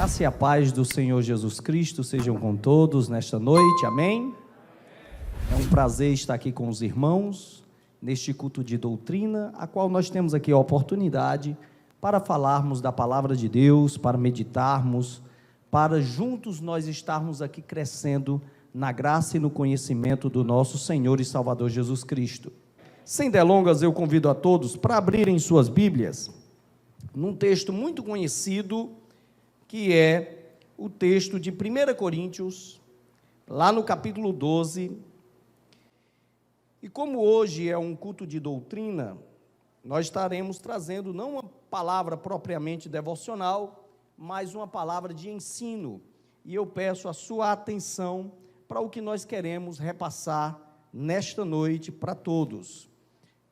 Graça e a paz do Senhor Jesus Cristo sejam com todos nesta noite, amém? É um prazer estar aqui com os irmãos, neste culto de doutrina, a qual nós temos aqui a oportunidade para falarmos da palavra de Deus, para meditarmos, para juntos nós estarmos aqui crescendo na graça e no conhecimento do nosso Senhor e Salvador Jesus Cristo. Sem delongas, eu convido a todos para abrirem suas Bíblias, num texto muito conhecido, que é o texto de 1 Coríntios, lá no capítulo 12, e como hoje é um culto de doutrina, nós estaremos trazendo não uma palavra propriamente devocional, mas uma palavra de ensino, e eu peço a sua atenção para o que nós queremos repassar nesta noite para todos.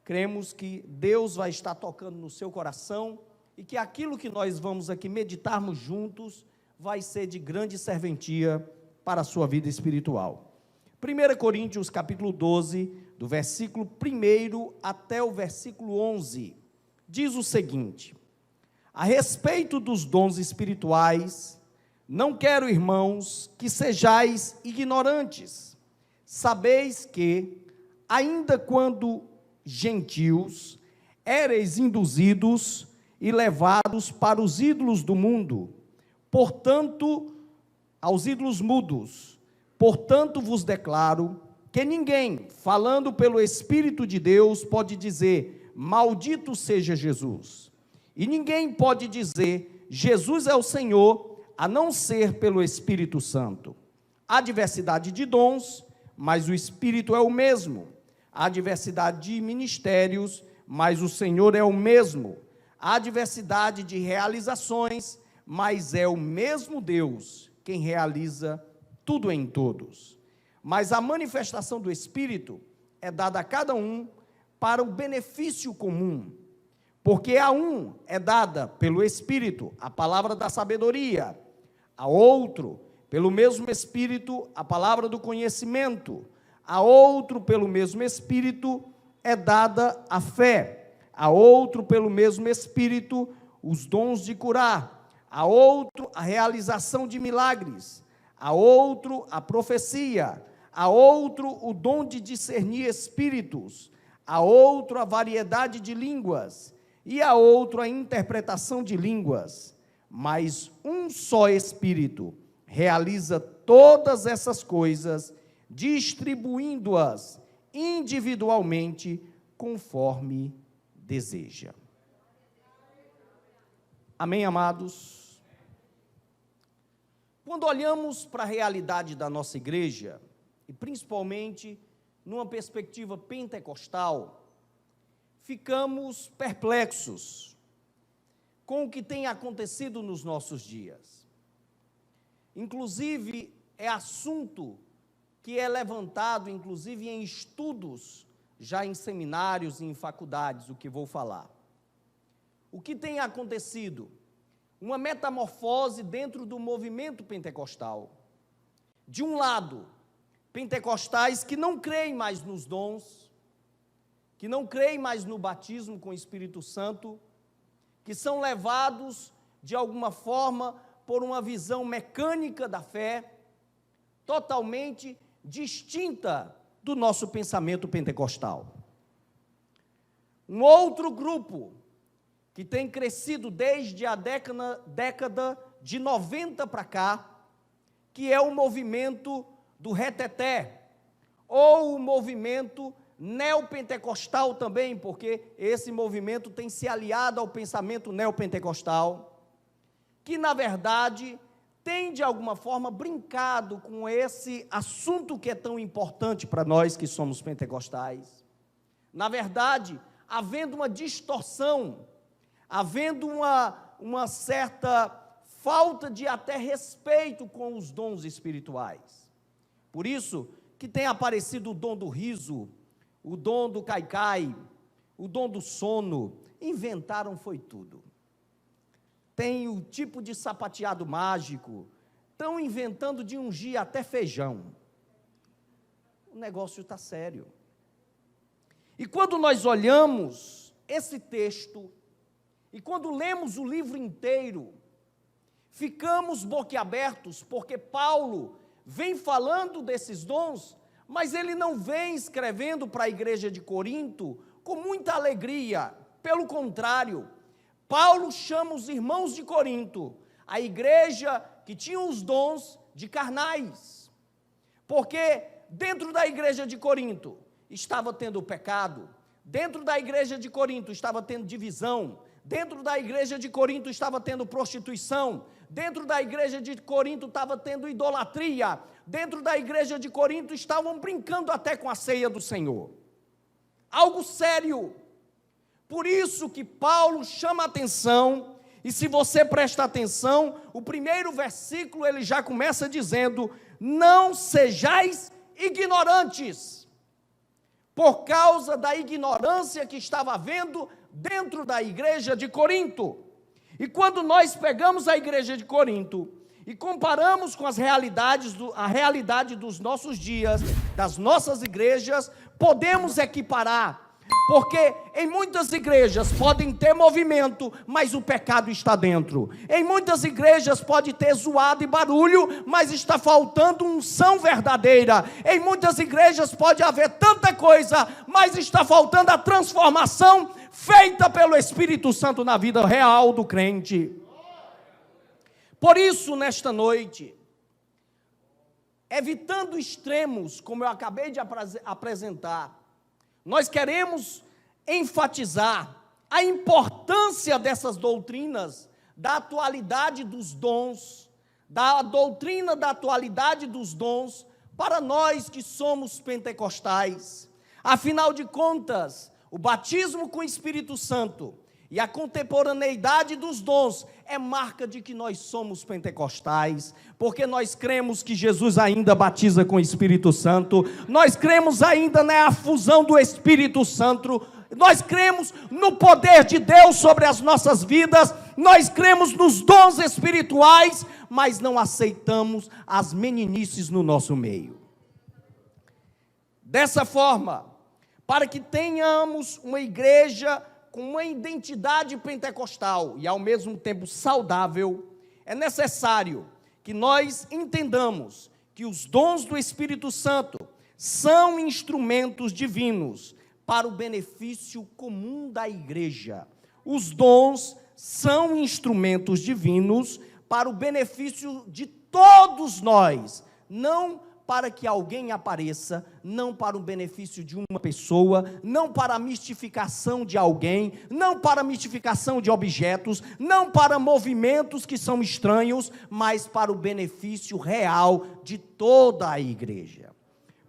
Cremos que Deus vai estar tocando no seu coração, e que aquilo que nós vamos aqui meditarmos juntos vai ser de grande serventia para a sua vida espiritual. 1 Coríntios capítulo 12, do versículo 1 até o versículo 11, diz o seguinte: a respeito dos dons espirituais, não quero, irmãos, que sejais ignorantes. Sabeis que, ainda quando gentios, éreis induzidos e levados para os ídolos do mundo, portanto, aos ídolos mudos. Portanto, vos declaro que ninguém, falando pelo Espírito de Deus, pode dizer, maldito seja Jesus. E ninguém pode dizer, Jesus é o Senhor, a não ser pelo Espírito Santo. Há diversidade de dons, mas o Espírito é o mesmo. Há diversidade de ministérios, mas o Senhor é o mesmo. Há diversidade de realizações, mas é o mesmo Deus quem realiza tudo em todos. Mas a manifestação do Espírito é dada a cada um para o benefício comum, porque a um é dada pelo Espírito a palavra da sabedoria, a outro, pelo mesmo Espírito, a palavra do conhecimento, a outro, pelo mesmo Espírito, é dada a fé, a outro, pelo mesmo Espírito, os dons de curar, a outro, a realização de milagres, a outro, a profecia, a outro, o dom de discernir espíritos, a outro, a variedade de línguas, e a outro, a interpretação de línguas. Mas um só Espírito realiza todas essas coisas, distribuindo-as individualmente, conforme deseja. Amém, amados? Quando olhamos para a realidade da nossa igreja, e principalmente numa perspectiva pentecostal, ficamos perplexos com o que tem acontecido nos nossos dias. Inclusive, é assunto que é levantado, inclusive em estudos, já em seminários e em faculdades, o que vou falar. O que tem acontecido? Uma metamorfose dentro do movimento pentecostal. De um lado, pentecostais que não creem mais nos dons, que não creem mais no batismo com o Espírito Santo, que são levados, de alguma forma, por uma visão mecânica da fé, totalmente distinta do nosso pensamento pentecostal. Um outro grupo que tem crescido desde a década de 90 para cá, que é o movimento do reteté, ou o movimento neopentecostal também, porque esse movimento tem se aliado ao pensamento neopentecostal, que na verdade tem de alguma forma brincado com esse assunto que é tão importante para nós que somos pentecostais. Na verdade, havendo uma distorção, havendo uma certa falta de até respeito com os dons espirituais. Por isso que tem aparecido o dom do riso, o dom do caicai, o dom do sono. Inventaram foi tudo. Tem o tipo de sapateado mágico, estão inventando de ungir até feijão. O negócio está sério. E quando nós olhamos esse texto, e quando lemos o livro inteiro, ficamos boquiabertos, porque Paulo vem falando desses dons, mas ele não vem escrevendo para a igreja de Corinto com muita alegria. Pelo contrário, Paulo chama os irmãos de Corinto, a igreja que tinha os dons de carnais, porque dentro da igreja de Corinto estava tendo pecado, dentro da igreja de Corinto estava tendo divisão, dentro da igreja de Corinto estava tendo prostituição, dentro da igreja de Corinto estava tendo idolatria, dentro da igreja de Corinto estavam brincando até com a ceia do Senhor. Algo sério. Por isso que Paulo chama a atenção, e se você prestar atenção, o primeiro versículo ele já começa dizendo: não sejais ignorantes, por causa da ignorância que estava havendo dentro da igreja de Corinto. E quando nós pegamos a igreja de Corinto e comparamos com a realidade dos nossos dias, das nossas igrejas, podemos equiparar, porque em muitas igrejas podem ter movimento, mas o pecado está dentro. Em muitas igrejas pode ter zoado e barulho, mas está faltando unção verdadeira. Em muitas igrejas pode haver tanta coisa, mas está faltando a transformação feita pelo Espírito Santo na vida real do crente. Por isso, nesta noite, evitando extremos, como eu acabei de apresentar, nós queremos enfatizar a importância dessas doutrinas, da atualidade dos dons, da doutrina da atualidade dos dons, para nós que somos pentecostais. Afinal de contas, o batismo com o Espírito Santo e a contemporaneidade dos dons é marca de que nós somos pentecostais, porque nós cremos que Jesus ainda batiza com o Espírito Santo, nós cremos ainda na fusão do Espírito Santo, nós cremos no poder de Deus sobre as nossas vidas, nós cremos nos dons espirituais, mas não aceitamos as meninices no nosso meio. Dessa forma, para que tenhamos uma igreja com uma identidade pentecostal e ao mesmo tempo saudável, é necessário que nós entendamos que os dons do Espírito Santo são instrumentos divinos para o benefício comum da igreja. Os dons são instrumentos divinos para o benefício de todos nós, não para que alguém apareça, não para o benefício de uma pessoa, não para a mistificação de alguém, não para a mistificação de objetos, não para movimentos que são estranhos, mas para o benefício real de toda a igreja.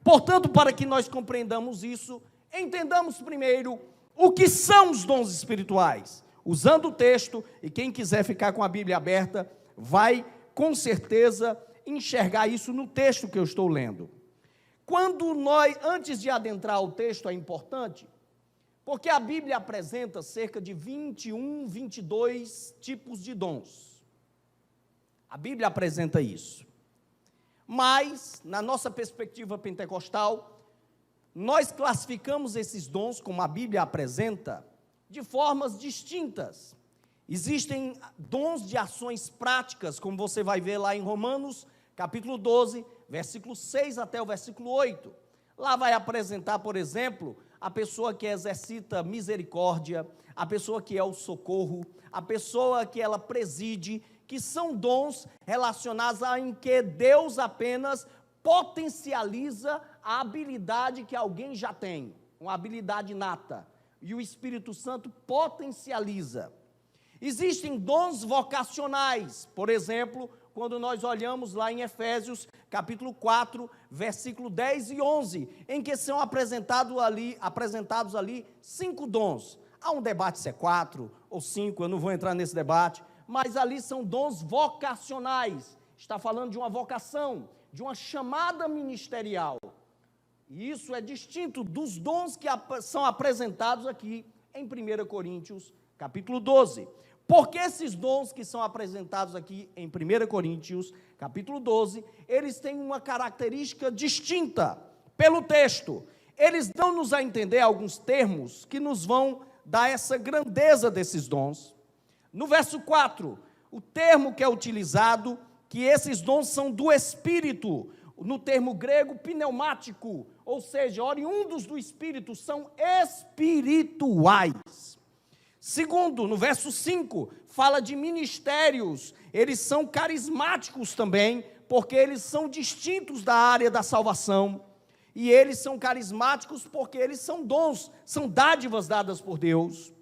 Portanto, para que nós compreendamos isso, entendamos primeiro o que são os dons espirituais. Usando o texto, e quem quiser ficar com a Bíblia aberta, vai com certeza enxergar isso no texto que eu estou lendo. Quando nós, antes de adentrar o texto, é importante, porque a Bíblia apresenta cerca de 21, 22 tipos de dons. A Bíblia apresenta isso. Mas, na nossa perspectiva pentecostal, nós classificamos esses dons, como a Bíblia apresenta, de formas distintas. Existem dons de ações práticas, como você vai ver lá em Romanos, capítulo 12, versículo 6 até o versículo 8. Lá vai apresentar, por exemplo, a pessoa que exercita misericórdia, a pessoa que é o socorro, a pessoa que ela preside, que são dons relacionados a em que Deus apenas potencializa a habilidade que alguém já tem, uma habilidade inata, e o Espírito Santo potencializa. Existem dons vocacionais, por exemplo, quando nós olhamos lá em Efésios, capítulo 4, versículo 10 e 11, em que são apresentados ali 5 dons. Há um debate se é 4 ou 5, eu não vou entrar nesse debate, mas ali são dons vocacionais, está falando de uma vocação, de uma chamada ministerial. E isso é distinto dos dons que são apresentados aqui em 1 Coríntios, capítulo 12. Porque esses dons que são apresentados aqui em 1 Coríntios, capítulo 12, eles têm uma característica distinta pelo texto. Eles dão-nos a entender alguns termos que nos vão dar essa grandeza desses dons. No verso 4, o termo que é utilizado, que esses dons são do Espírito, no termo grego, pneumático, ou seja, oriundos do Espírito, são espirituais. Segundo, no verso 5, fala de ministérios, eles são carismáticos também, porque eles são distintos da área da salvação, e eles são carismáticos porque eles são dons, são dádivas dadas por Deus.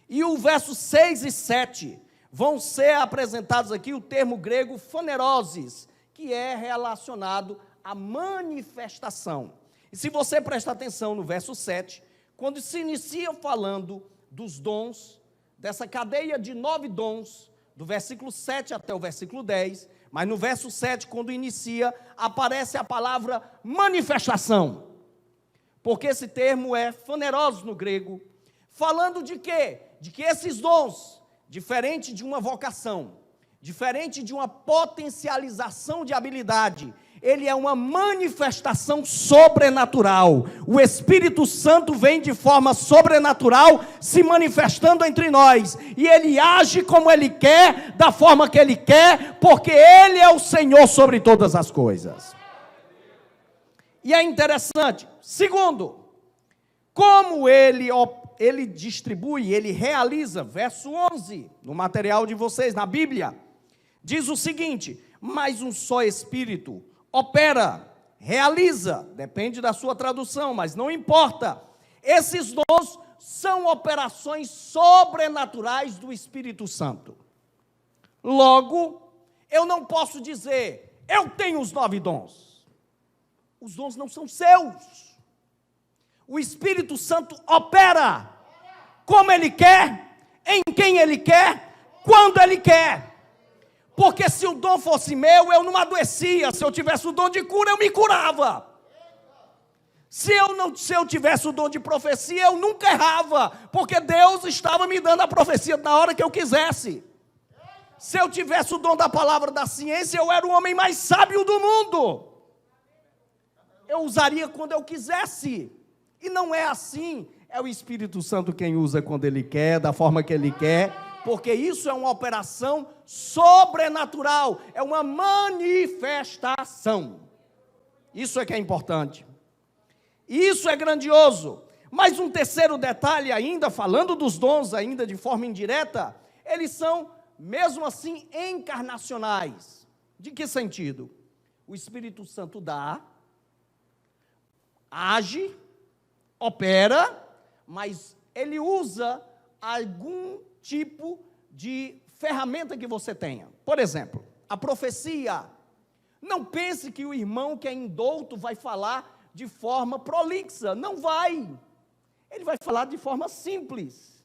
E o verso 6 e 7 vão ser apresentados aqui o termo grego phaneroses, que é relacionado à manifestação. E se você prestar atenção no verso 7, quando se inicia falando dos dons, dessa cadeia de 9 dons, do versículo 7 até o versículo 10, mas no verso 7, quando inicia, aparece a palavra manifestação, porque esse termo é phaneros no grego, falando de quê? De que esses dons, diferente de uma vocação, diferente de uma potencialização de habilidade, ele é uma manifestação sobrenatural. O Espírito Santo vem de forma sobrenatural, se manifestando entre nós, e ele age como ele quer, da forma que ele quer, porque ele é o Senhor sobre todas as coisas. E é interessante, segundo, como ele distribui, ele realiza, verso 11, no material de vocês, na Bíblia, diz o seguinte: mas um só Espírito opera, realiza, depende da sua tradução, mas não importa, esses dons são operações sobrenaturais do Espírito Santo. Logo, eu não posso dizer, eu tenho os 9 dons, os dons não são seus, o Espírito Santo opera, como Ele quer, em quem Ele quer, quando Ele quer. Porque se o dom fosse meu, eu não adoecia. Se eu tivesse o dom de cura, eu me curava. Se eu tivesse o dom de profecia, eu nunca errava, porque Deus estava me dando a profecia na hora que eu quisesse. Se eu tivesse o dom da palavra da ciência, eu era o homem mais sábio do mundo. Eu usaria quando eu quisesse. E não é assim. É o Espírito Santo quem usa quando Ele quer, da forma que Ele quer, porque isso é uma operação sobrenatural, é uma manifestação. Isso é que é importante. Isso é grandioso. Mas um terceiro detalhe ainda, falando dos dons ainda de forma indireta, eles são, mesmo assim, encarnacionais. De que sentido? O Espírito Santo dá, age, opera, mas ele usa algum tipo de ferramenta que você tenha. Por exemplo, a profecia. Não pense que o irmão que é indouto vai falar de forma prolixa. Não vai. Ele vai falar de forma simples.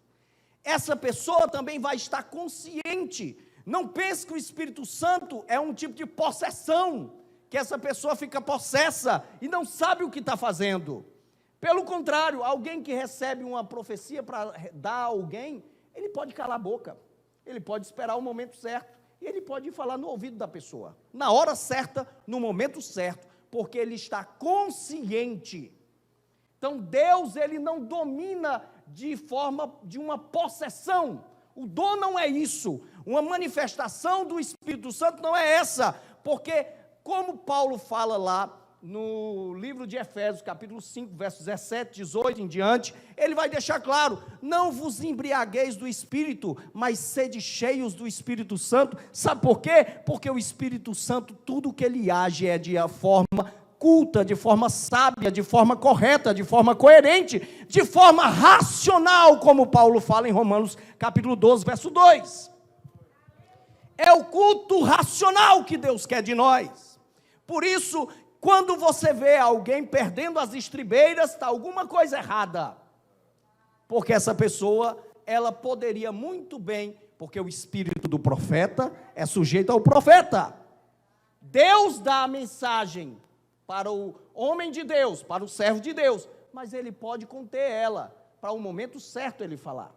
Essa pessoa também vai estar consciente. Não pense que o Espírito Santo é um tipo de possessão, que essa pessoa fica possessa e não sabe o que está fazendo. Pelo contrário, alguém que recebe uma profecia para dar a alguém, ele pode calar a boca, ele pode esperar o momento certo, e ele pode falar no ouvido da pessoa, na hora certa, no momento certo, porque ele está consciente. Então Deus, ele não domina de forma de uma possessão. O dom não é isso, uma manifestação do Espírito Santo não é essa, porque como Paulo fala lá no livro de Efésios, capítulo 5, versos 17, 18 em diante, ele vai deixar claro, não vos embriagueis do Espírito, mas sede cheios do Espírito Santo. Sabe por quê? Porque o Espírito Santo, tudo que ele age é de forma culta, de forma sábia, de forma correta, de forma coerente, de forma racional, como Paulo fala em Romanos, capítulo 12, verso 2. É o culto racional que Deus quer de nós. Por isso, quando você vê alguém perdendo as estribeiras, está alguma coisa errada. Porque essa pessoa, ela poderia muito bem, porque o espírito do profeta é sujeito ao profeta. Deus dá a mensagem para o homem de Deus, para o servo de Deus, mas ele pode conter ela, para o momento certo ele falar.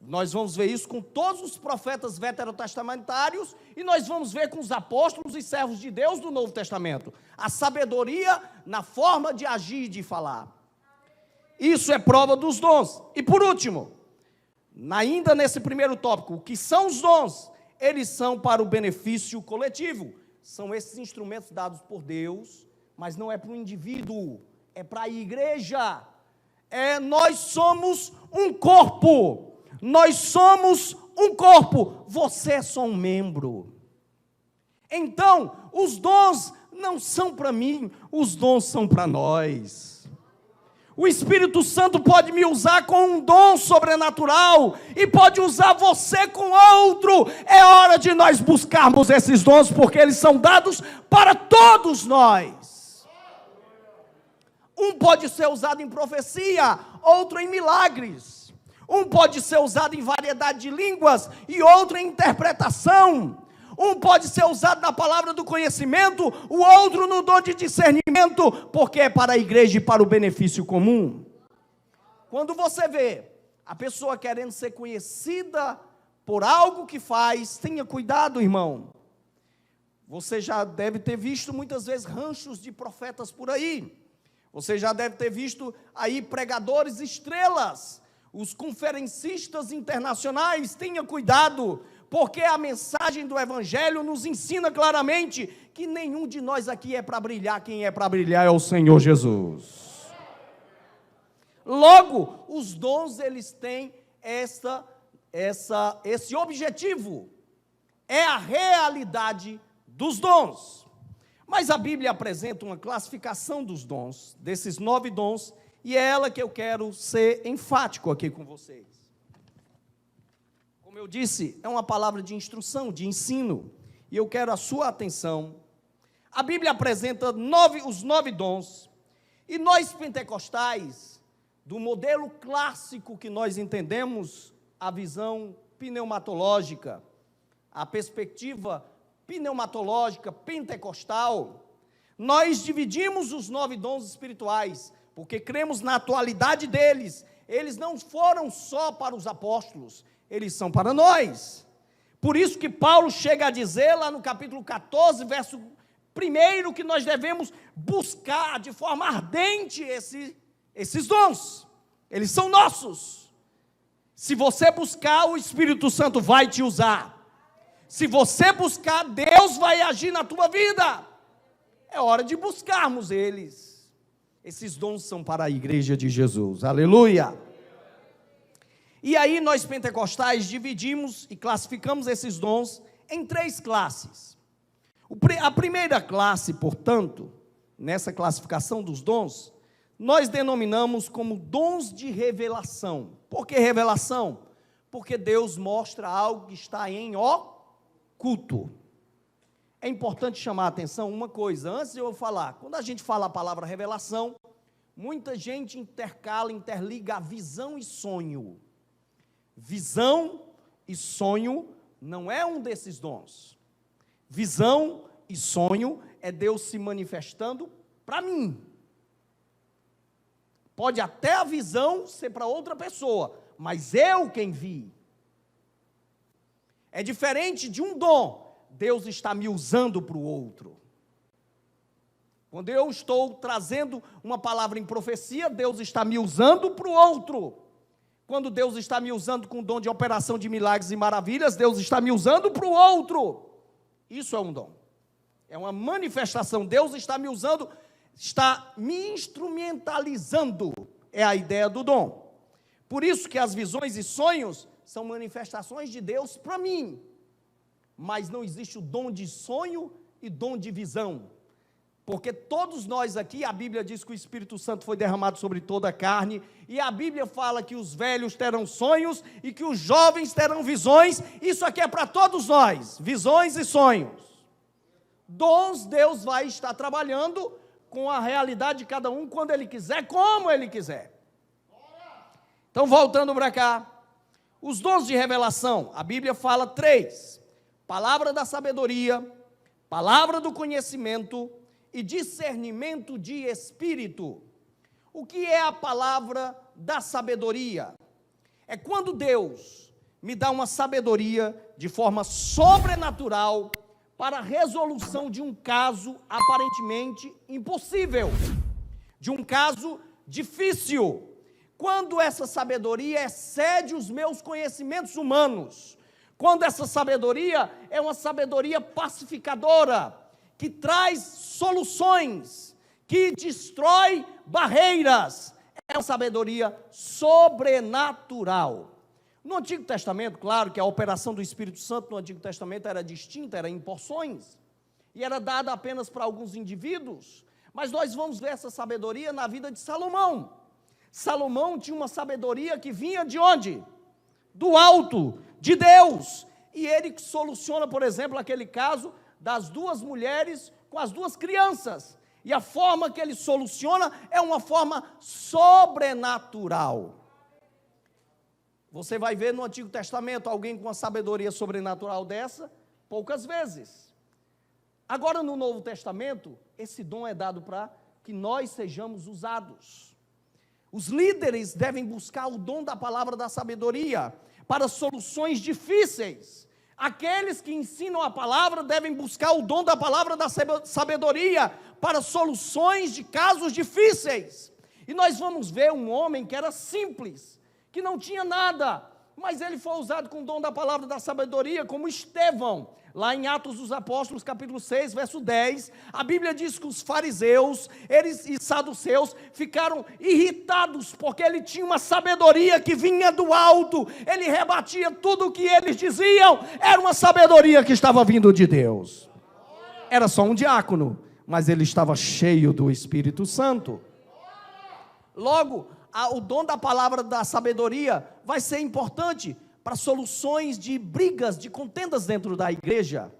Nós vamos ver isso com todos os profetas veterotestamentários e nós vamos ver com os apóstolos e servos de Deus do Novo Testamento. A sabedoria na forma de agir e de falar. Isso é prova dos dons. E por último, ainda nesse primeiro tópico, o que são os dons? eles são para o benefício coletivo. São esses instrumentos dados por Deus, mas não é para o indivíduo, é para a igreja. Nós somos um corpo, você é só um membro. Então, os dons não são para mim, os dons são para nós. O Espírito Santo pode me usar com um dom sobrenatural e pode usar você com outro. É hora de nós buscarmos esses dons, porque eles são dados para todos nós. Um pode ser usado em profecia, outro em milagres. Um pode ser usado em variedade de línguas e outro em interpretação. Um pode ser usado na palavra do conhecimento, o outro no dom de discernimento, porque é para a igreja e para o benefício comum. Quando você vê a pessoa querendo ser conhecida por algo que faz, tenha cuidado, irmão. Você já deve ter visto muitas vezes ranchos de profetas por aí. Você já deve ter visto aí pregadores estrelas, os conferencistas internacionais. Tenha cuidado, porque a mensagem do Evangelho nos ensina claramente que nenhum de nós aqui é para brilhar, quem é para brilhar é o Senhor Jesus. Logo, os dons, eles têm esse objetivo, é a realidade dos dons. Mas a Bíblia apresenta uma classificação dos dons, desses 9 dons, e é ela que eu quero ser enfático aqui com vocês. Como eu disse, é uma palavra de instrução, de ensino, e eu quero a sua atenção. A Bíblia apresenta os 9 dons, e nós pentecostais, do modelo clássico que nós entendemos, a visão pneumatológica, a perspectiva pneumatológica pentecostal, nós dividimos os 9 dons espirituais, porque cremos na atualidade deles. Eles não foram só para os apóstolos, eles são para nós. Por isso que Paulo chega a dizer lá no capítulo 14, verso 1, que nós devemos buscar de forma ardente esses dons. Eles são nossos. Se você buscar, o Espírito Santo vai te usar. Se você buscar, Deus vai agir na tua vida. É hora de buscarmos eles. Esses dons são para a igreja de Jesus. Aleluia! E aí nós pentecostais dividimos e classificamos esses dons em 3 classes. A primeira classe, portanto, nessa classificação dos dons, nós denominamos como dons de revelação. Por que revelação? Porque Deus mostra algo que está em oculto. É importante chamar a atenção uma coisa, antes de eu falar, quando a gente fala a palavra revelação, muita gente interliga a visão e sonho. Visão e sonho não é um desses dons. Visão e sonho é Deus se manifestando para mim. Pode até a visão ser para outra pessoa, mas eu quem vi. É diferente de um dom, Deus está me usando para o outro. Quando eu estou trazendo uma palavra em profecia, Deus está me usando para o outro. Quando Deus está me usando com o dom de operação de milagres e maravilhas, Deus está me usando para o outro. Isso é um dom. É uma manifestação. Deus está me usando, está me instrumentalizando. É a ideia do dom. Por isso que as visões e sonhos são manifestações de Deus para mim. Mas não existe o dom de sonho e dom de visão. Porque todos nós aqui, a Bíblia diz que o Espírito Santo foi derramado sobre toda a carne, e a Bíblia fala que os velhos terão sonhos e que os jovens terão visões. Isso aqui é para todos nós, visões e sonhos. Dons, Deus vai estar trabalhando com a realidade de cada um, quando Ele quiser, como Ele quiser. Então, voltando para cá, os dons de revelação, a Bíblia fala 3, palavra da sabedoria, palavra do conhecimento e discernimento de espírito. O que é a palavra da sabedoria? É quando Deus me dá uma sabedoria de forma sobrenatural para a resolução de um caso aparentemente impossível, de um caso difícil. Quando essa sabedoria excede os meus conhecimentos humanos, quando essa sabedoria é uma sabedoria pacificadora, que traz soluções, que destrói barreiras. É uma sabedoria sobrenatural. No Antigo Testamento, claro que a operação do Espírito Santo no Antigo Testamento era distinta, era em porções, e era dada apenas para alguns indivíduos, mas nós vamos ver essa sabedoria na vida de Salomão. Salomão tinha uma sabedoria que vinha de onde? Do alto, de Deus, e ele soluciona, por exemplo, aquele caso das duas mulheres com as duas crianças, e a forma que ele soluciona é uma forma sobrenatural. Você vai ver no Antigo Testamento alguém com uma sabedoria sobrenatural dessa? Poucas vezes. Agora no Novo Testamento, esse dom é dado para que nós sejamos usados. Os líderes devem buscar o dom da palavra da sabedoria para soluções difíceis. Aqueles que ensinam a palavra devem buscar o dom da palavra da sabedoria para soluções de casos difíceis. E nós vamos ver um homem que era simples, que não tinha nada, mas ele foi usado com o dom da palavra da sabedoria, como Estevão. Lá em Atos dos Apóstolos, capítulo 6, verso 10, a Bíblia diz que os fariseus e saduceus ficaram irritados, porque ele tinha uma sabedoria que vinha do alto, ele rebatia tudo o que eles diziam, era uma sabedoria que estava vindo de Deus. Era só um diácono, mas ele estava cheio do Espírito Santo. Logo, o dom da palavra da sabedoria vai ser importante para soluções de brigas, de contendas dentro da igreja.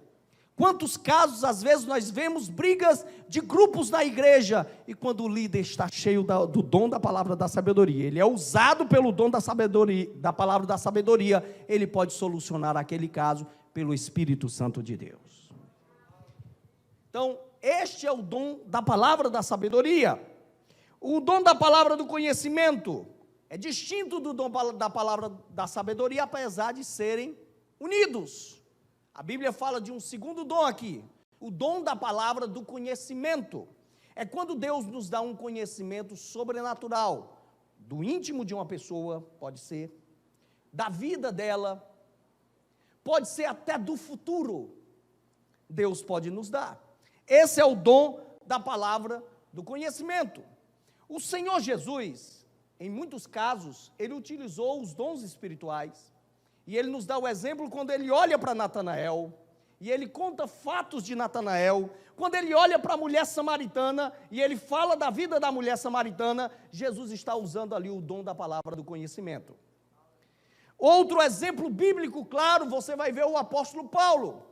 Quantos casos, às vezes, nós vemos brigas de grupos na igreja, e quando o líder está cheio do dom da palavra da sabedoria, ele é usado pelo dom da sabedoria, da palavra da sabedoria, ele pode solucionar aquele caso pelo Espírito Santo de Deus. Então, este é o dom da palavra da sabedoria. O dom da palavra do conhecimento é distinto do dom da palavra da sabedoria, apesar de serem unidos. A Bíblia fala de um segundo dom aqui, o dom da palavra do conhecimento. É quando Deus nos dá um conhecimento sobrenatural, do íntimo de uma pessoa, pode ser, da vida dela, pode ser até do futuro, Deus pode nos dar. Esse é o dom da palavra do conhecimento. O Senhor Jesus, em muitos casos, ele utilizou os dons espirituais, e ele nos dá o exemplo quando ele olha para Natanael, e ele conta fatos de Natanael, quando ele olha para a mulher samaritana, e ele fala da vida da mulher samaritana, Jesus está usando ali o dom da palavra do conhecimento. Outro exemplo bíblico, claro, você vai ver o apóstolo Paulo,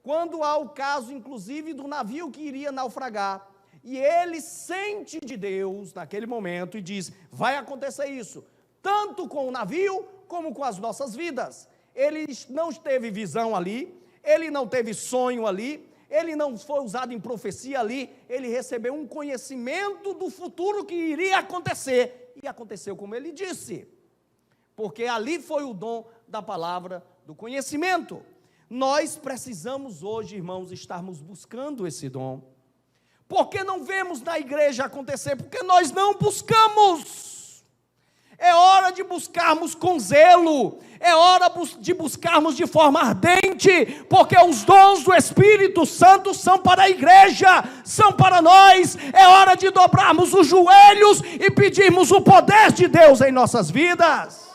quando há o caso, inclusive, do navio que iria naufragar, e ele sente de Deus naquele momento e diz, vai acontecer isso, tanto com o navio como com as nossas vidas. Ele não teve visão ali, ele não teve sonho ali, ele não foi usado em profecia ali, ele recebeu um conhecimento do futuro que iria acontecer, e aconteceu como ele disse, porque ali foi o dom da palavra do conhecimento. Nós precisamos hoje, irmãos, estarmos buscando esse dom. Por que não vemos na igreja acontecer? Porque nós não buscamos. É hora de buscarmos com zelo, é hora de buscarmos de forma ardente, porque os dons do Espírito Santo são para a igreja, são para nós. É hora de dobrarmos os joelhos e pedirmos o poder de Deus em nossas vidas.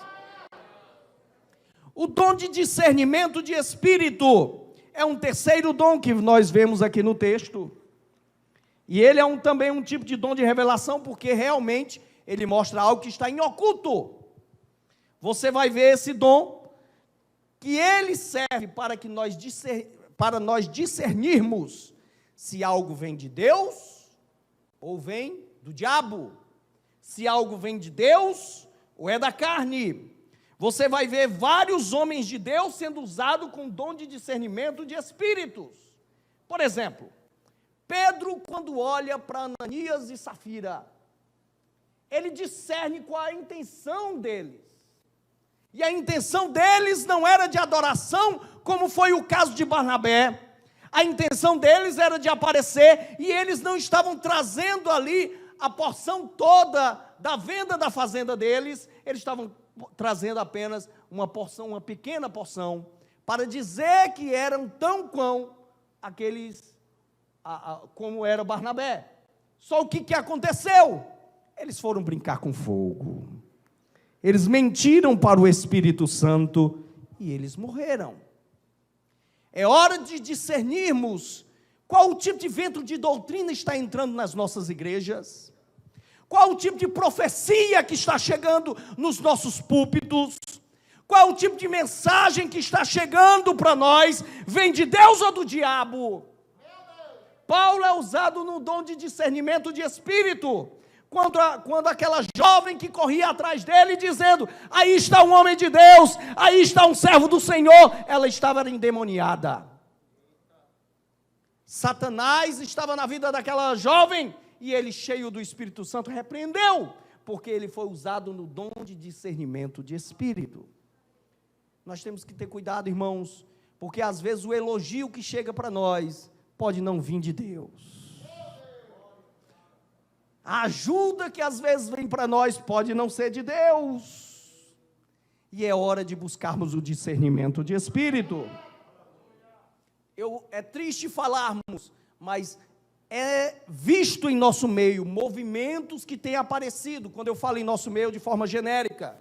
O dom de discernimento de espírito é um terceiro dom que nós vemos aqui no texto. E ele é também um tipo de dom de revelação, porque realmente ele mostra algo que está em oculto. Você vai ver esse dom, que ele serve para nós discernirmos se algo vem de Deus ou vem do diabo, se algo vem de Deus ou é da carne. Você vai ver vários homens de Deus sendo usados com dom de discernimento de espíritos. Por exemplo, Pedro, quando olha para Ananias e Safira, ele discerne qual a intenção deles. E a intenção deles não era de adoração, como foi o caso de Barnabé. A intenção deles era de aparecer, e eles não estavam trazendo ali a porção toda da venda da fazenda deles, eles estavam trazendo apenas uma porção, uma pequena porção, para dizer que eram tão quão aqueles, como era Barnabé. Só o que aconteceu? Eles foram brincar com fogo. Eles mentiram para o Espírito Santo e eles morreram. É hora de discernirmos qual o tipo de vento de doutrina está entrando nas nossas igrejas, qual o tipo de profecia que está chegando nos nossos púlpitos, qual o tipo de mensagem que está chegando para nós, vem de Deus ou do diabo? Paulo é usado no dom de discernimento de espírito, quando aquela jovem que corria atrás dele, dizendo, aí está um homem de Deus, aí está um servo do Senhor, ela estava endemoniada. Satanás estava na vida daquela jovem, e ele, cheio do Espírito Santo, repreendeu, porque ele foi usado no dom de discernimento de espírito. Nós temos que ter cuidado, irmãos, porque às vezes o elogio que chega para nós pode não vir de Deus. A ajuda que às vezes vem para nós pode não ser de Deus. E é hora de buscarmos o discernimento de espírito. É triste falarmos, mas é visto em nosso meio movimentos que têm aparecido, quando eu falo em nosso meio de forma genérica,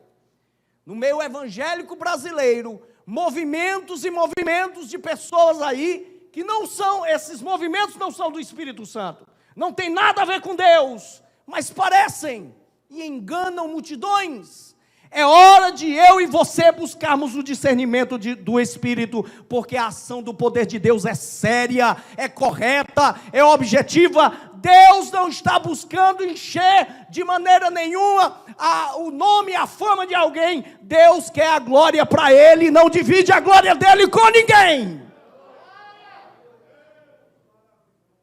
no meio evangélico brasileiro, movimentos e movimentos de pessoas aí, que não são, esses movimentos não são do Espírito Santo, não tem nada a ver com Deus, mas parecem e enganam multidões. É hora de eu e você buscarmos o discernimento do Espírito, porque a ação do poder de Deus é séria, é correta, é objetiva. Deus não está buscando encher de maneira nenhuma o nome e a fama de alguém. Deus quer a glória para Ele, não divide a glória dEle com ninguém.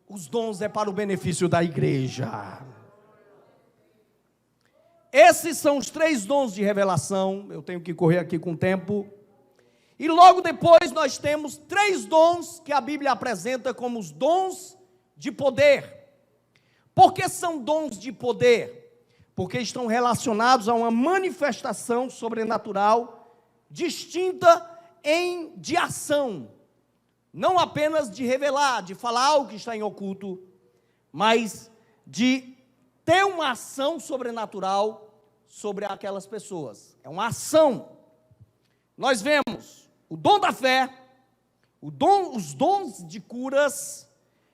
Os dons é para o benefício da igreja. Esses são os 3 dons de revelação. Eu tenho que correr aqui com o tempo. E logo depois nós temos 3 dons que a Bíblia apresenta como os dons de poder. Por que são dons de poder? Porque estão relacionados a uma manifestação sobrenatural distinta de ação. Não apenas de revelar, de falar algo que está em oculto, mas de ter uma ação sobrenatural sobre aquelas pessoas. É uma ação. Nós vemos o dom da fé, os dons de curas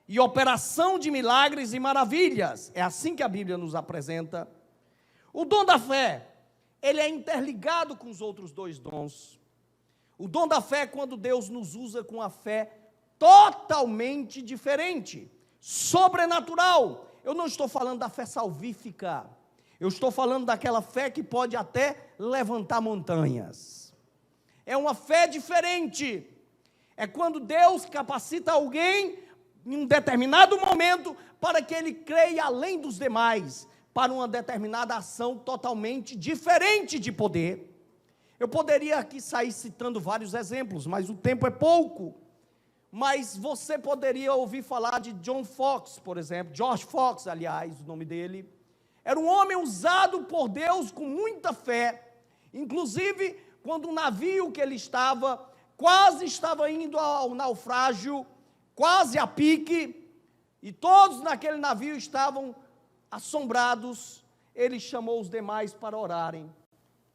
e operação de milagres e maravilhas. É assim que a Bíblia nos apresenta. O dom da fé, ele é interligado com os outros 2 dons. O dom da fé é quando Deus nos usa com a fé totalmente diferente, sobrenatural. Eu não estou falando da fé salvífica, eu estou falando daquela fé que pode até levantar montanhas. É uma fé diferente, é quando Deus capacita alguém em um determinado momento para que ele creia além dos demais, para uma determinada ação totalmente diferente de poder. Eu poderia aqui sair citando vários exemplos, mas o tempo é pouco. Mas você poderia ouvir falar de John Fox, por exemplo, George Fox, aliás, o nome dele. Era um homem usado por Deus com muita fé. Inclusive, quando o navio que ele estava, quase estava indo ao naufrágio, quase a pique, e todos naquele navio estavam assombrados, ele chamou os demais para orarem.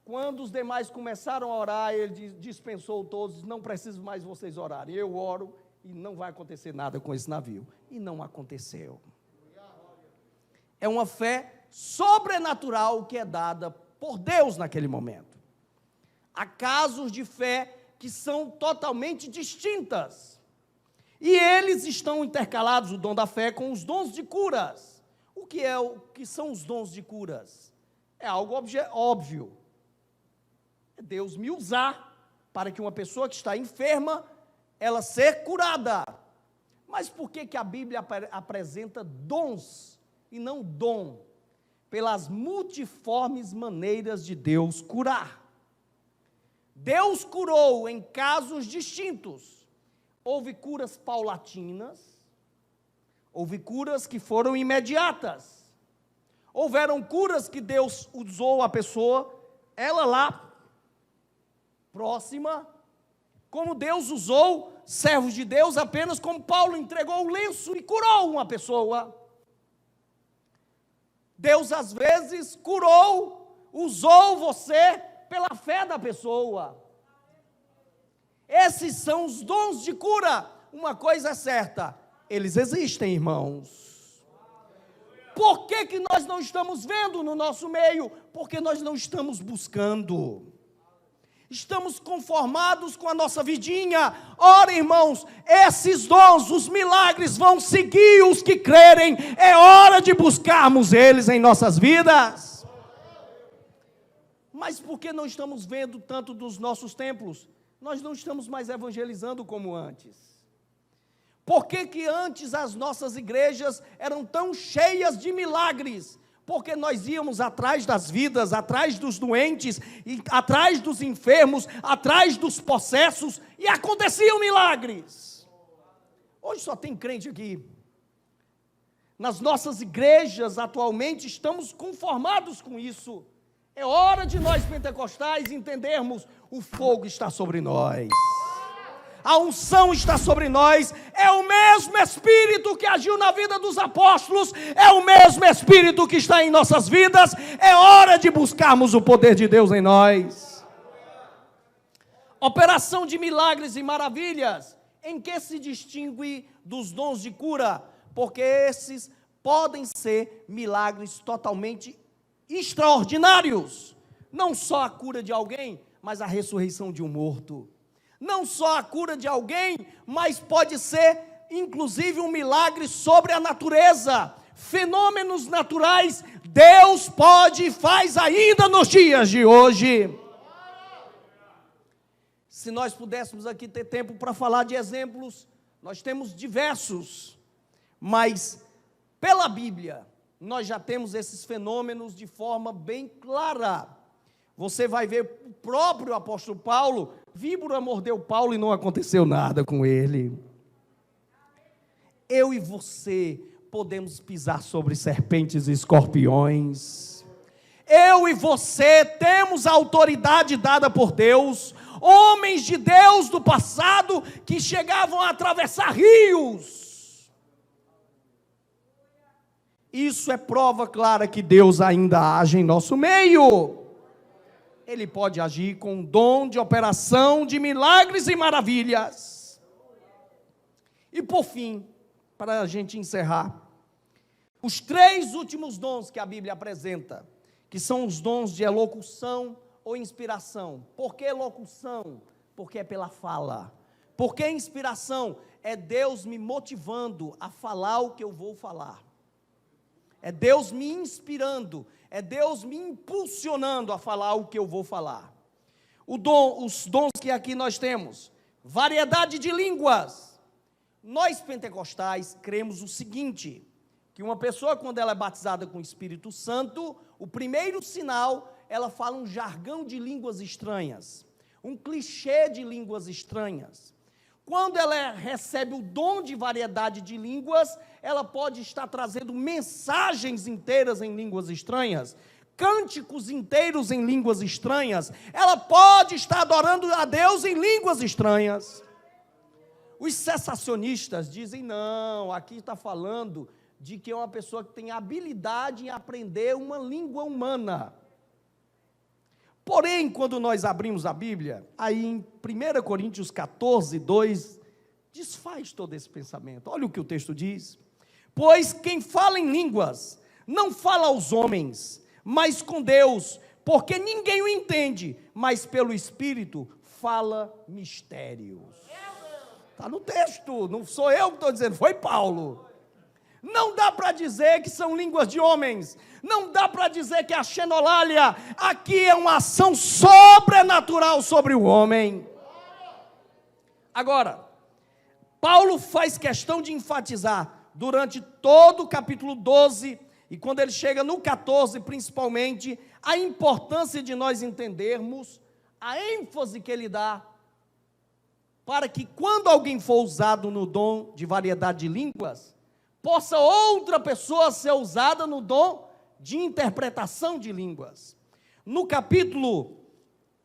Quando os demais começaram a orar, ele dispensou todos, não preciso mais vocês orarem, eu oro e não vai acontecer nada com esse navio. E não aconteceu. É uma fé sobrenatural que é dada por Deus naquele momento. Há casos de fé que são totalmente distintas. E eles estão intercalados, o dom da fé, com os dons de curas. O que são os dons de curas? É algo óbvio. É Deus me usar para que uma pessoa que está enferma, ela ser curada. Mas por que a Bíblia apresenta dons e não dom? Pelas multiformes maneiras de Deus curar. Deus curou em casos distintos. Houve curas paulatinas, houve curas que foram imediatas. Houveram curas que Deus usou a pessoa, ela lá, próxima, como Deus usou servos de Deus, apenas como Paulo entregou o lenço e curou uma pessoa. Deus às vezes curou, usou você pela fé da pessoa. Esses são os dons de cura. Uma coisa é certa, eles existem, irmãos. Por que nós não estamos vendo no nosso meio? Porque nós não estamos buscando. Estamos conformados com a nossa vidinha. Ora, irmãos, esses dons, os milagres vão seguir os que crerem. É hora de buscarmos eles em nossas vidas. Mas por que não estamos vendo tanto dos nossos templos? Nós não estamos mais evangelizando como antes. Por que antes as nossas igrejas eram tão cheias de milagres? Porque nós íamos atrás das vidas, atrás dos doentes, atrás dos enfermos, atrás dos possessos, e aconteciam milagres. Hoje só tem crente aqui. Nas nossas igrejas atualmente estamos conformados com isso. É hora de nós pentecostais entendermos: o fogo está sobre nós. A unção está sobre nós, é o mesmo Espírito que agiu na vida dos apóstolos, é o mesmo Espírito que está em nossas vidas, é hora de buscarmos o poder de Deus em nós. Operação de milagres e maravilhas, em que se distingue dos dons de cura? Porque esses podem ser milagres totalmente extraordinários, não só a cura de alguém, mas a ressurreição de um morto. Não só a cura de alguém, mas pode ser, inclusive, um milagre sobre a natureza. Fenômenos naturais, Deus pode e faz ainda nos dias de hoje. Se nós pudéssemos aqui ter tempo para falar de exemplos, nós temos diversos, mas pela Bíblia, nós já temos esses fenômenos de forma bem clara. Você vai ver o próprio apóstolo Paulo, víbora mordeu Paulo e não aconteceu nada com ele. Eu e você podemos pisar sobre serpentes e escorpiões. Eu e você temos a autoridade dada por Deus. Homens de Deus do passado que chegavam a atravessar rios. Isso é prova clara que Deus ainda age em nosso meio. Ele pode agir com o dom de operação de milagres e maravilhas. E por fim, para a gente encerrar, os 3 últimos dons que a Bíblia apresenta, que são os dons de elocução ou inspiração. Por que elocução? Porque é pela fala. Por que inspiração? É Deus me motivando a falar o que eu vou falar. É Deus me inspirando, é Deus me impulsionando a falar o que eu vou falar. Os dons que aqui nós temos, variedade de línguas. Nós pentecostais cremos o seguinte, que uma pessoa quando ela é batizada com o Espírito Santo, o primeiro sinal, ela fala um jargão de línguas estranhas, um clichê de línguas estranhas. Quando ela recebe o dom de variedade de línguas, ela pode estar trazendo mensagens inteiras em línguas estranhas, cânticos inteiros em línguas estranhas, ela pode estar adorando a Deus em línguas estranhas. Os cessacionistas dizem, não, aqui está falando de que é uma pessoa que tem habilidade em aprender uma língua humana. Porém, quando nós abrimos a Bíblia, aí em 1 Coríntios 14, 2, desfaz todo esse pensamento. Olha o que o texto diz. Pois quem fala em línguas, não fala aos homens, mas com Deus, porque ninguém o entende, mas pelo Espírito fala mistérios. Está no texto, não sou eu que estou dizendo, foi Paulo. Não dá para dizer que são línguas de homens, não dá para dizer que é a xenolália, aqui é uma ação sobrenatural sobre o homem. Agora, Paulo faz questão de enfatizar, durante todo o capítulo 12, e quando ele chega no 14 principalmente, a importância de nós entendermos, a ênfase que ele dá, para que quando alguém for usado no dom de variedade de línguas, possa outra pessoa ser usada no dom de interpretação de línguas. No capítulo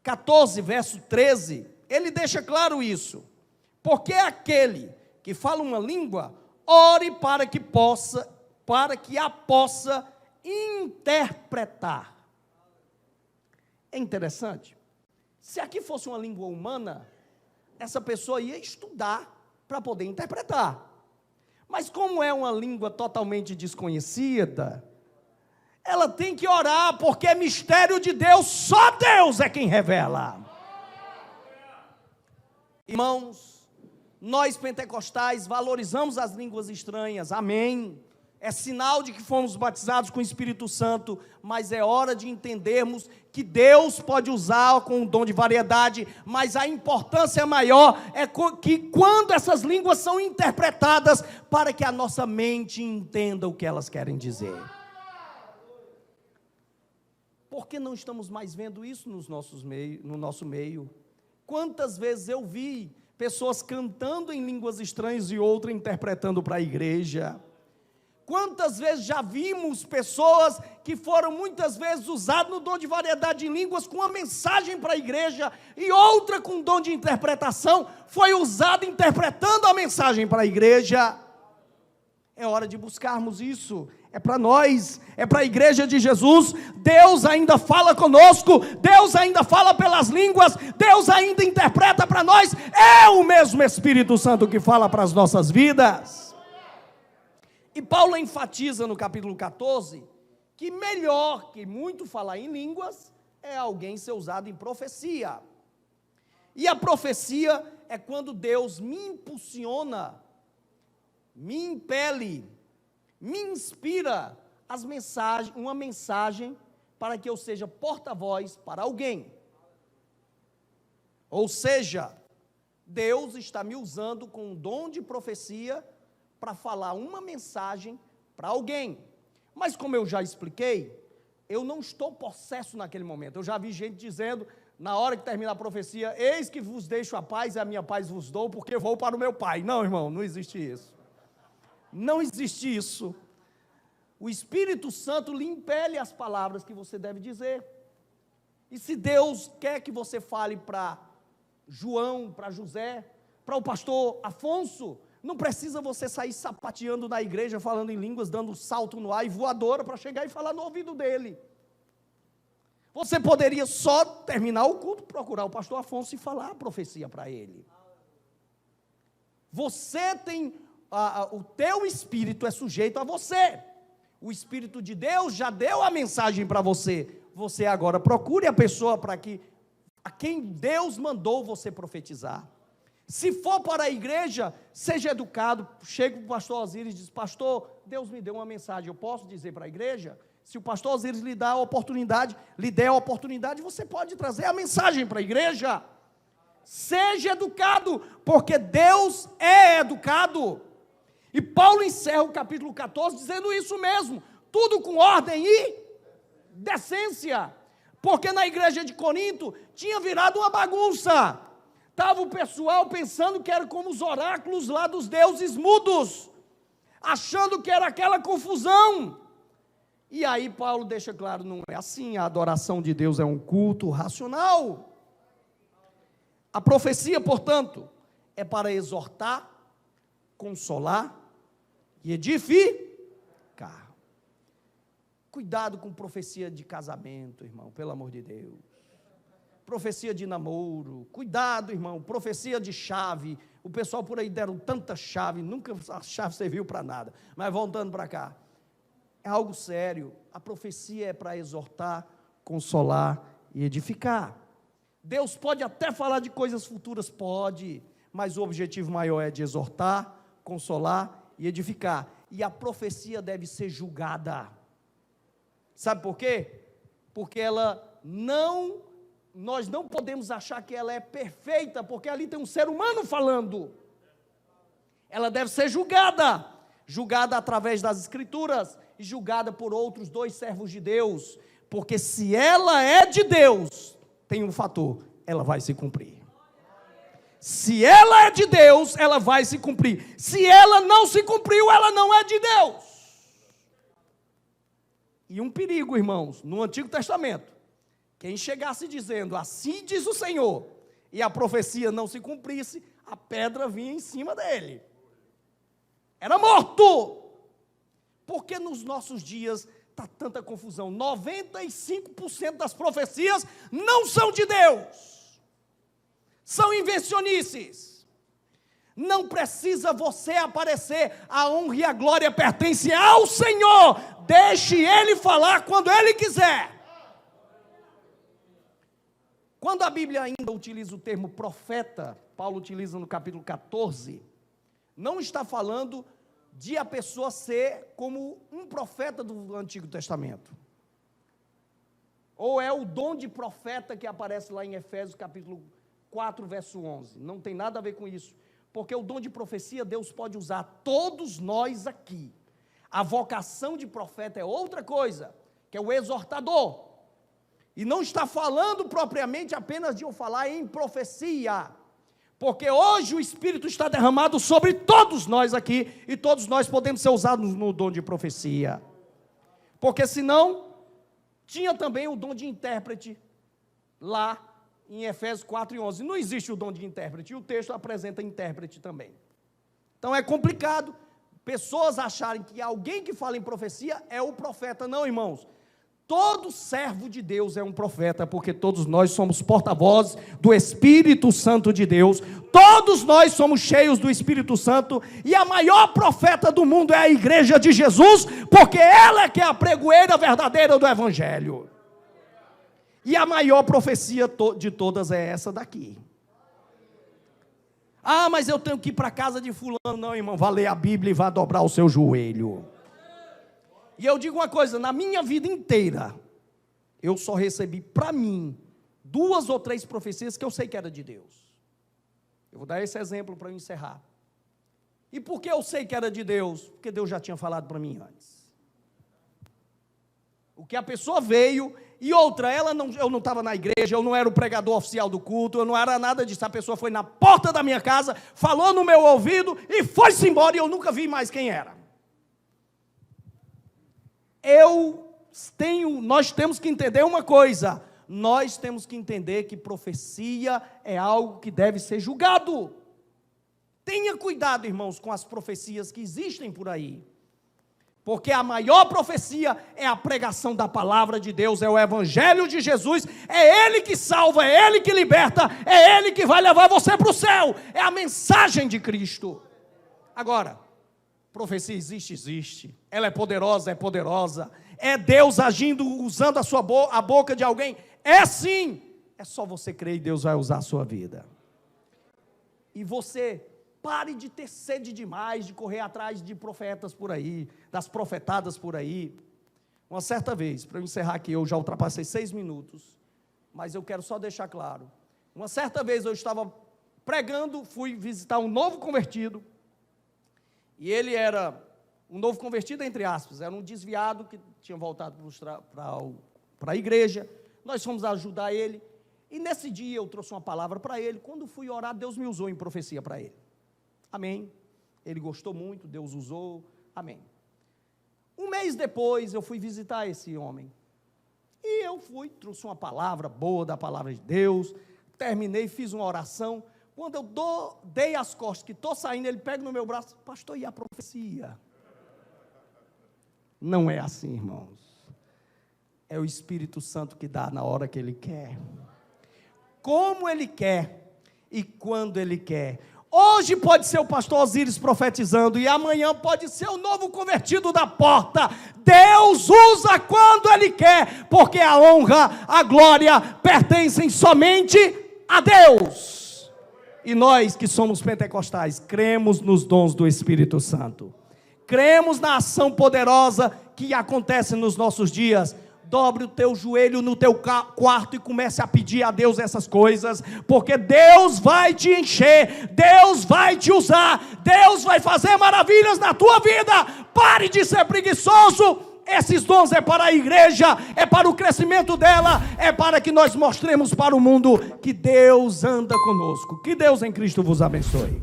14, verso 13, ele deixa claro isso. Porque aquele que fala uma língua, ore para que a possa interpretar. É interessante. Se aqui fosse uma língua humana, essa pessoa ia estudar para poder interpretar. Mas como é uma língua totalmente desconhecida, ela tem que orar, porque é mistério de Deus, só Deus é quem revela. Irmãos, nós pentecostais valorizamos as línguas estranhas, amém. É sinal de que fomos batizados com o Espírito Santo, mas é hora de entendermos que Deus pode usar com um dom de variedade, mas a importância maior é que quando essas línguas são interpretadas, para que a nossa mente entenda o que elas querem dizer. Por que não estamos mais vendo isso no nosso meio? Quantas vezes eu vi pessoas cantando em línguas estranhas e outra interpretando para a igreja? Quantas vezes já vimos pessoas que foram muitas vezes usadas no dom de variedade de línguas com uma mensagem para a igreja e outra com dom de interpretação foi usada interpretando a mensagem para a igreja? É hora de buscarmos isso. É para nós, é para a igreja de Jesus. Deus ainda fala conosco, Deus ainda fala pelas línguas, Deus ainda interpreta para nós. É o mesmo Espírito Santo que fala para as nossas vidas. E Paulo enfatiza no capítulo 14, que melhor que muito falar em línguas, é alguém ser usado em profecia. E a profecia é quando Deus me impulsiona, me impele, me inspira uma mensagem para que eu seja porta-voz para alguém. Ou seja, Deus está me usando com um dom de profecia para falar uma mensagem para alguém. Mas como eu já expliquei, eu não estou possesso naquele momento. Eu já vi gente dizendo, na hora que termina a profecia, eis que vos deixo a paz e a minha paz vos dou, porque vou para o meu Pai. Não, irmão, não existe isso. Não existe isso. O Espírito Santo lhe impele as palavras que você deve dizer. E se Deus quer que você fale para João, para José, para o pastor Afonso, não precisa você sair sapateando na igreja, falando em línguas, dando salto no ar e voadora para chegar e falar no ouvido dele. Você poderia só terminar o culto, procurar o pastor Afonso e falar a profecia para ele. Você tem, o teu espírito é sujeito a você. O Espírito de Deus já deu a mensagem para você. Você agora procure a pessoa a quem Deus mandou você profetizar. Se for para a igreja, seja educado. Chega para o pastor Osíris e diz: pastor, Deus me deu uma mensagem, eu posso dizer para a igreja? Se o pastor Osíris lhe der a oportunidade, você pode trazer a mensagem para a igreja. Seja educado, porque Deus é educado. E Paulo encerra o capítulo 14 dizendo isso mesmo, tudo com ordem e decência, porque na igreja de Corinto tinha virado uma bagunça. Estava o pessoal pensando que era como os oráculos lá dos deuses mudos, achando que era aquela confusão. E aí Paulo deixa claro, não é assim, a adoração de Deus é um culto racional. A profecia, portanto, é para exortar, consolar e edificar. Cuidado com profecia de casamento, irmão, pelo amor de Deus. Profecia de namoro, cuidado, irmão, profecia de chave. O pessoal por aí deram tanta chave, nunca a chave serviu para nada. Mas voltando para cá, é algo sério. A profecia é para exortar, consolar e edificar. Deus pode até falar de coisas futuras, pode, mas o objetivo maior é de exortar, consolar e edificar. E a profecia deve ser julgada. Sabe por quê? Porque nós não podemos achar que ela é perfeita, porque ali tem um ser humano falando. Ela deve ser julgada através das Escrituras e julgada por outros 2 servos de Deus, porque se ela é de Deus, tem um fator, ela vai se cumprir. Se ela é de Deus, ela vai se cumprir. Se ela não se cumpriu, ela não é de Deus. E um perigo, irmãos, no Antigo Testamento, quem chegasse dizendo, assim diz o Senhor, e a profecia não se cumprisse, a pedra vinha em cima dele. Era morto. Porque nos nossos dias está tanta confusão? 95% das profecias não são de Deus. São invencionices. Não precisa você aparecer, a honra e a glória pertencem ao Senhor. Deixe Ele falar quando Ele quiser. Quando a Bíblia ainda utiliza o termo profeta, Paulo utiliza no capítulo 14, não está falando de a pessoa ser como um profeta do Antigo Testamento. Ou é o dom de profeta que aparece lá em Efésios capítulo 4, verso 11. Não tem nada a ver com isso. Porque o dom de profecia, Deus pode usar todos nós aqui. A vocação de profeta é outra coisa, que é o exortador. E não está falando propriamente apenas de eu falar em profecia. Porque hoje o Espírito está derramado sobre todos nós aqui, e todos nós podemos ser usados no dom de profecia. Porque senão, tinha também o dom de intérprete, lá em Efésios 4 e 11. Não existe o dom de intérprete, e o texto apresenta intérprete também. Então é complicado pessoas acharem que alguém que fala em profecia é o profeta. Não, irmãos. Todo servo de Deus é um profeta, porque todos nós somos porta-vozes do Espírito Santo de Deus. Todos nós somos cheios do Espírito Santo, e a maior profeta do mundo é a igreja de Jesus, porque ela é que é a pregoeira verdadeira do Evangelho. E a maior profecia de todas é essa daqui. Ah, mas eu tenho que ir para a casa de fulano. Não, irmão, vá ler a Bíblia e vá dobrar o seu joelho. E eu digo uma coisa, na minha vida inteira, eu só recebi para mim 2 ou 3 profecias que eu sei que era de Deus. Eu vou dar esse exemplo para eu encerrar. E por que eu sei que era de Deus? Porque Deus já tinha falado para mim antes. O que a pessoa veio, e outra, eu não estava na igreja, eu não era o pregador oficial do culto, eu não era nada disso. A pessoa foi na porta da minha casa, falou no meu ouvido e foi-se embora, e eu nunca vi mais quem era. Nós temos que entender uma coisa, nós temos que entender que profecia é algo que deve ser julgado. Tenha cuidado, irmãos, com as profecias que existem por aí, porque a maior profecia é a pregação da palavra de Deus, é o Evangelho de Jesus, é Ele que salva, é Ele que liberta, é Ele que vai levar você para o céu, é a mensagem de Cristo. Agora, profecia existe, ela é poderosa, é Deus agindo, usando a boca de alguém, é sim, é só você crer e Deus vai usar a sua vida. E você, pare de ter sede demais, de correr atrás de profetas por aí, das profetadas por aí. Uma certa vez, para eu encerrar aqui, eu já ultrapassei 6 minutos, mas eu quero só deixar claro, uma certa vez eu estava pregando, fui visitar um novo convertido, e ele era um novo convertido, entre aspas, era um desviado que tinha voltado para a igreja. Nós fomos ajudar ele, e nesse dia eu trouxe uma palavra para ele. Quando fui orar, Deus me usou em profecia para ele. Amém. Ele gostou muito, Deus usou, amém. Um mês depois eu fui visitar esse homem, e eu trouxe uma palavra boa da palavra de Deus, terminei, fiz uma oração. Quando eu dei as costas, que estou saindo, ele pega no meu braço, pastor, e a profecia? Não é assim, irmãos. É o Espírito Santo que dá na hora que Ele quer, como Ele quer e quando Ele quer. Hoje pode ser o pastor Osíris profetizando, e amanhã pode ser o novo convertido da porta. Deus usa quando Ele quer, porque a honra, a glória pertencem somente a Deus. E nós que somos pentecostais, cremos nos dons do Espírito Santo, cremos na ação poderosa que acontece nos nossos dias. Dobre o teu joelho no teu quarto e comece a pedir a Deus essas coisas, porque Deus vai te encher, Deus vai te usar, Deus vai fazer maravilhas na tua vida. Pare de ser preguiçoso. Esses dons é para a igreja, é para o crescimento dela, é para que nós mostremos para o mundo que Deus anda conosco. Que Deus em Cristo vos abençoe.